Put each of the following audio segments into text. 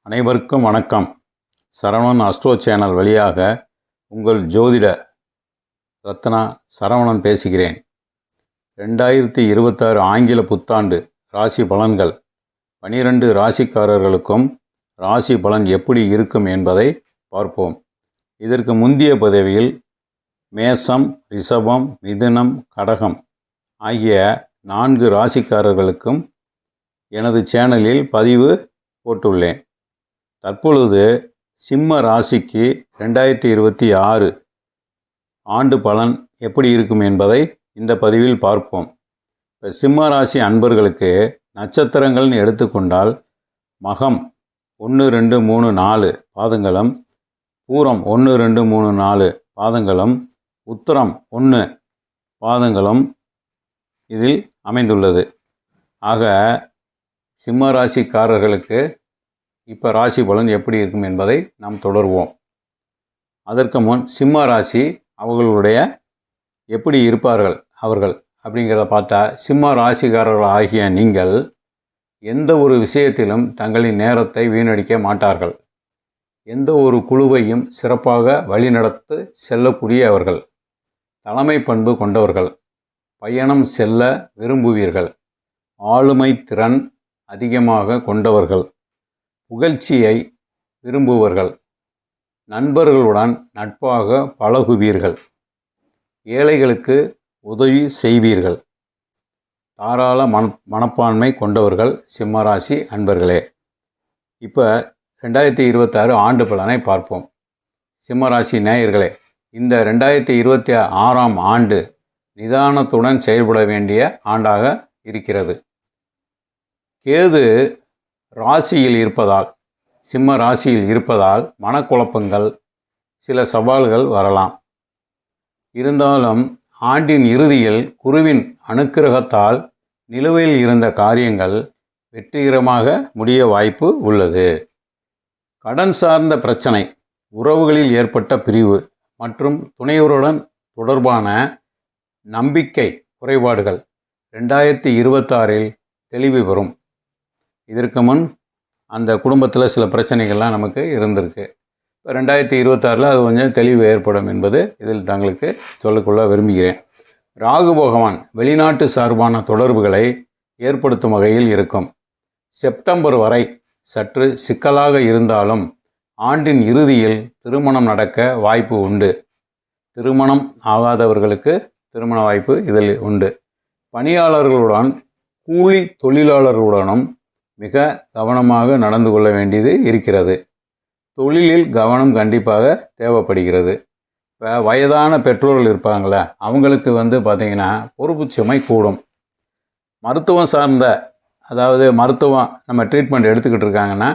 அனைவருக்கும் வணக்கம். Saravanan astro channel வழியாக உங்கள் ஜோதிட ரத்னா சரவணன் பேசுகிறேன். 2026 ஆங்கில புத்தாண்டு ராசி பலன்கள் 12 ராசிக்காரர்களுக்கும் ராசி பலன் எப்படி இருக்கும் என்பதை பார்ப்போம். இதற்கு முந்தைய பதிவில் மேசம், ரிஷபம், மிதுனம், கடகம் ஆகிய 4 ராசிக்காரர்களுக்கும் எனது சேனலில் பதிவு போட்டுள்ளேன். தற்பொழுது சிம்ம ராசிக்கு 2026 ஆண்டு பலன் எப்படி இருக்கும் என்பதை இந்த பதிவில் பார்ப்போம். இப்போ சிம்ம ராசி அன்பர்களுக்கு நட்சத்திரங்கள்னு எடுத்துக்கொண்டால் மகம் 1, 2, 3, 4 பாதங்களும், பூரம் 1, 2, 3, 4 பாதங்களும், உத்திரம் 1 பாதங்களும் இதில் அமைந்துள்ளது. ஆக சிம்ம ராசிக்காரர்களுக்கு இப்போ ராசி பலன் எப்படி இருக்கும் என்பதை நாம் தொடர்வோம். அதற்கு முன் சிம்ம ராசி அவர்களுடைய எப்படி இருப்பார்கள் அவர்கள் அப்படிங்கிறத பார்த்தா, சிம்ம ராசிக்காரர்கள் ஆகிய நீங்கள் எந்த ஒரு விஷயத்திலும் தங்களின் நேரத்தை வீணடிக்க மாட்டார்கள். எந்த ஒரு குழுவையும் சிறப்பாக வழிநடத்து செல்லக்கூடியவர்கள், தலைமை பண்பு கொண்டவர்கள், பயணம் செல்ல விரும்புவீர்கள், ஆளுமை திறன் அதிகமாக கொண்டவர்கள், புகழ்ச்சியை விரும்புவர்கள், நண்பர்களுடன் நட்பாக பழகுவீர்கள், ஏழைகளுக்கு உதவி செய்வீர்கள், தாராள மனப்பான்மை கொண்டவர்கள் சிம்மராசி அன்பர்களே. இப்போ 2026 ஆண்டு பலனை பார்ப்போம். சிம்மராசி நேயர்களே, இந்த 2026ஆம் ஆண்டு நிதானத்துடன் செயல்பட வேண்டிய ஆண்டாக இருக்கிறது. கேது ராசியில் இருப்பதால், சிம்ம ராசியில் இருப்பதால் மனக்குழப்பங்கள், சில சவால்கள் வரலாம். இருந்தாலும் ஆண்டின் இறுதியில் குருவின் அனுக்கிரகத்தால் நிலுவையில் இருந்த காரியங்கள் வெற்றிகரமாக முடிய வாய்ப்பு உள்ளது. கடன் சார்ந்த பிரச்சனை, உறவுகளில் ஏற்பட்ட பிரிவு மற்றும் துணைவருடன் தொடர்பான நம்பிக்கை குறைபாடுகள் 2026இல் தெளிவு பெறும். இதற்கு முன் அந்த குடும்பத்தில் சில பிரச்சனைகள்லாம் நமக்கு இருந்திருக்கு. இப்போ 2026 அது கொஞ்சம் தெளிவு ஏற்படும் என்பது இதில் தங்களுக்கு சொல்லிக்கொள்ள விரும்புகிறேன். ராகு பகவான் வெளிநாட்டு சார்பான தொடர்புகளை ஏற்படுத்தும் வகையில் இருக்கும். செப்டம்பர் வரை சற்று சிக்கலாக இருந்தாலும் ஆண்டின் இறுதியில் திருமணம் நடக்க வாய்ப்பு உண்டு. திருமணம் ஆகாதவர்களுக்கு திருமண வாய்ப்பு இதில் உண்டு. பணியாளர்களுடன் கூலி தொழிலாளர்களுடனும் மிக கவனமாக நடந்து கொள்ள வேண்டியது இருக்கிறது. தொழிலில் கவனம் கண்டிப்பாக தேவைப்படுகிறது. இப்போ வயதான பெற்றோர்கள் இருப்பாங்களே, அவங்களுக்கு பார்த்திங்கன்னா பொறுப்பு சுமை கூடும். மருத்துவம் சார்ந்த, அதாவது மருத்துவம் நம்ம ட்ரீட்மெண்ட் எடுத்துக்கிட்டு இருக்காங்கன்னா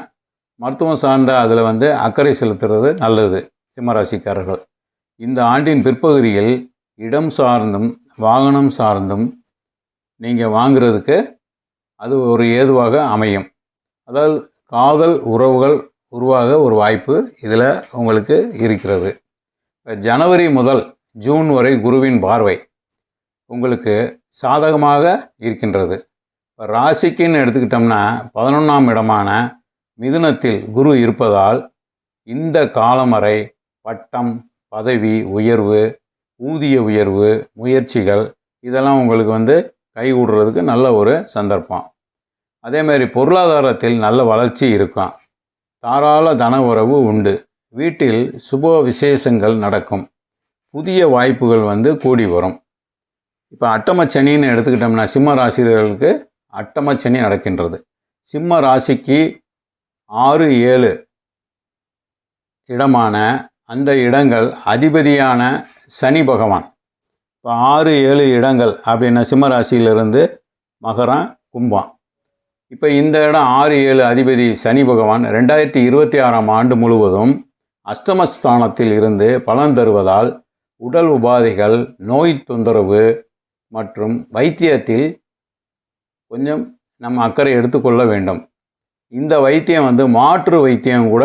மருத்துவம் சார்ந்த அதில் அக்கறை செலுத்துறது நல்லது. சிம்மராசிக்காரர்கள் இந்த ஆண்டின் பிற்பகுதியில் இடம் சார்ந்தும் வாகனம் சார்ந்தும் நீங்கள் வாங்கிறதுக்கு அது ஒரு ஏதுவாக அமையும். அதாவது காதல் உறவுகள் உருவாக ஒரு வாய்ப்பு இதில் உங்களுக்கு இருக்கிறது. ஜனவரி முதல் ஜூன் வரை குருவின் பார்வை உங்களுக்கு சாதகமாக இருக்கின்றது. இப்போ ராசிக்குன்னு எடுத்துக்கிட்டோம்னா 11ஆம் இடமான மிதுனத்தில் குரு இருப்பதால் இந்த காலம் வரை பட்டம், பதவி உயர்வு, ஊதிய உயர்வு முயற்சிகள் இதெல்லாம் உங்களுக்கு கைகூடுறதுக்கு நல்ல ஒரு சந்தர்ப்பம். அதேமாதிரி பொருளாதாரத்தில் நல்ல வளர்ச்சி இருக்கும். தாராள தன உறவு உண்டு. வீட்டில் சுப விசேஷங்கள் நடக்கும். புதிய வாய்ப்புகள் கூடி வரும். இப்போ அட்டமச்சனின்னு எடுத்துக்கிட்டோம்னா சிம்ம ராசிகளுக்கு அட்டமச்சனி நடக்கின்றது. சிம்ம ராசிக்கு 6, 7 இடமான அந்த இடங்கள் அதிபதியான சனி பகவான். இப்போ 6, 7 இடங்கள் அப்படின்னா சிம்ம ராசியிலிருந்து மகரம், கும்பம். இப்போ இந்த இடம் 6, 7 அதிபதி சனி பகவான் 2026ஆம் ஆண்டு முழுவதும் அஷ்டமஸ்தானத்தில் இருந்து பலன் தருவதால் உடல் உபாதைகள், நோய் தொந்தரவு மற்றும் வைத்தியத்தில் கொஞ்சம் நம்ம அக்கறை எடுத்துக்கொள்ள வேண்டும். இந்த வைத்தியம் மாற்று வைத்தியம் கூட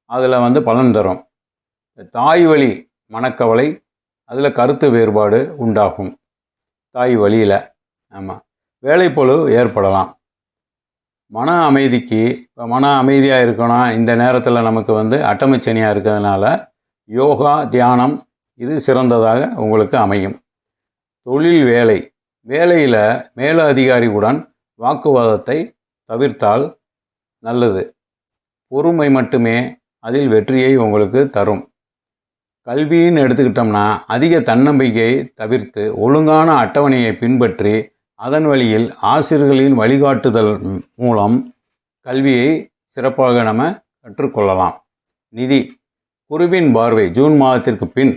அதில் பலன் தரும். தாய் வழி மனக்கவலை, அதில் கருத்து வேறுபாடு உண்டாகும். தாய் வழியில் வேலைப்பளு ஏற்படலாம். மன அமைதிக்கு இப்போ மன அமைதியாக இருக்கணும். இந்த நேரத்தில் நமக்கு வந்து அட்டமச்சனியாக இருக்கிறதுனால யோகா, தியானம் இது சிறந்ததாக உங்களுக்கு அமையும். தொழில், வேலையில் மேல அதிகாரியுடன் வாக்குவாதத்தை தவிர்த்தால் நல்லது. பொறுமை மட்டுமே அதில் வெற்றியை உங்களுக்கு தரும். கல்வின்னு எடுத்துக்கிட்டோம்னா அதிக தன்னம்பிக்கையை தவிர்த்து ஒழுங்கான அட்டவணையை பின்பற்றி அதன் வழியில் ஆசிரியர்களின் வழிகாட்டுதல் மூலம் கல்வியை சிறப்பாக நம்ம கற்றுக்கொள்ளலாம். நிதி, குருவின் பார்வை ஜூன் மாதத்திற்கு பின்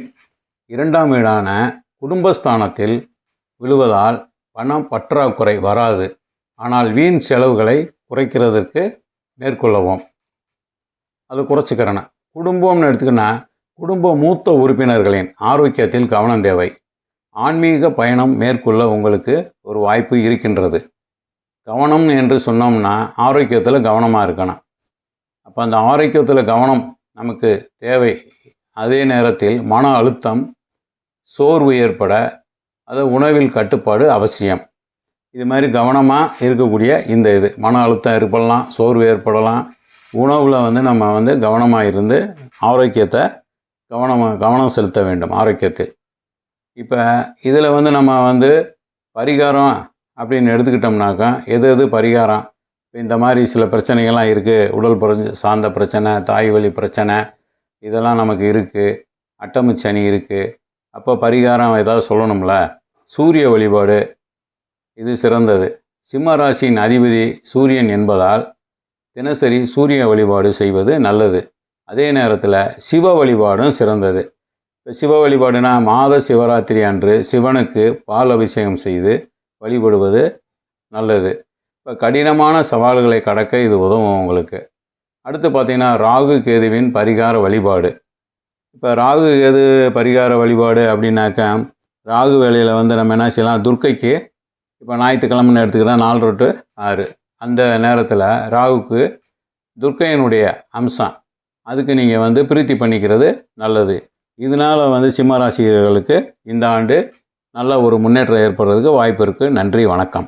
2ஆம் வீடான குடும்பஸ்தானத்தில் விழுவதால் பணம் பற்றாக்குறை வராது. ஆனால் வீண் செலவுகளை குறைக்கிறதற்கு மேற்கொள்ளவும். அது குறைச்சிக்கிறேன்னா குடும்பம்னு எடுத்துக்கினா குடும்ப மூத்த உறுப்பினர்களின் ஆரோக்கியத்தில் கவனம் தேவை. ஆன்மீக பயணம் மேற்கொள்ள உங்களுக்கு ஒரு வாய்ப்பு இருக்கின்றது. கவனம் என்று சொன்னோம்னா ஆரோக்கியத்தில் கவனமாக இருக்கணும். அப்போ அந்த ஆரோக்கியத்தில் கவனம் நமக்கு தேவை. அதே நேரத்தில் மன அழுத்தம், சோர்வு ஏற்பட அது உணவில் கட்டுப்பாடு அவசியம். இது மாதிரி கவனமாக இருக்கக்கூடிய இது மன அழுத்தம் ஏற்படலாம், சோர்வு ஏற்படலாம். உணவில் வந்து நம்ம வந்து கவனமாக இருந்து ஆரோக்கியத்தை கவனம் செலுத்த வேண்டும் ஆரோக்கியத்தில். இப்போ இதில் வந்து நம்ம வந்து பரிகாரம் அப்படின்னு எடுத்துக்கிட்டோம்னாக்கா எது பரிகாரம், இந்த மாதிரி சில பிரச்சனைகள்லாம் இருக்குது. உடல் சார்ந்த பிரச்சனை, தாய் வலி பிரச்சனை இதெல்லாம் நமக்கு இருக்குது. அட்டமச்சனி இருக்குது. அப்போ பரிகாரம் ஏதாவது சொல்லணும்ல. சூரிய வழிபாடு இது சிறந்தது. சிம்ம ராசியின் அதிபதி சூரியன் என்பதால் தினசரி சூரிய வழிபாடு செய்வது நல்லது. அதே நேரத்தில் சிவ வழிபாடும் சிறந்தது. இப்போ சிவ வழிபாடுனா மாத சிவராத்திரி அன்று சிவனுக்கு பால் அபிஷேகம் செய்து வழிபடுவது நல்லது. இப்போ கடினமான சவால்களை கடக்க இது உதவும் உங்களுக்கு. அடுத்து பார்த்திங்கன்னா ராகு கேதுவின் பரிகார வழிபாடு. இப்போ ராகு கேது பரிகார வழிபாடு அப்படின்னாக்கா ராகு வேளையில் வந்து நம்ம என்ன செய்யலாம், துர்க்கைக்கு இப்போ ஞாயிற்றுக்கிழமைன்னு எடுத்துக்கிட்டால் 4 to 6 அந்த நேரத்தில் ராகுக்கு துர்க்கையினுடைய அம்சம் அதுக்கு நீங்கள் வந்து பிரீத்தி பண்ணிக்கிறது நல்லது. இதனால் வந்து சிம்மராசிகளுக்கு இந்த ஆண்டு நல்ல ஒரு முன்னேற்றம் ஏற்படுறதுக்கு வாய்ப்பு இருக்குது. நன்றி, வணக்கம்.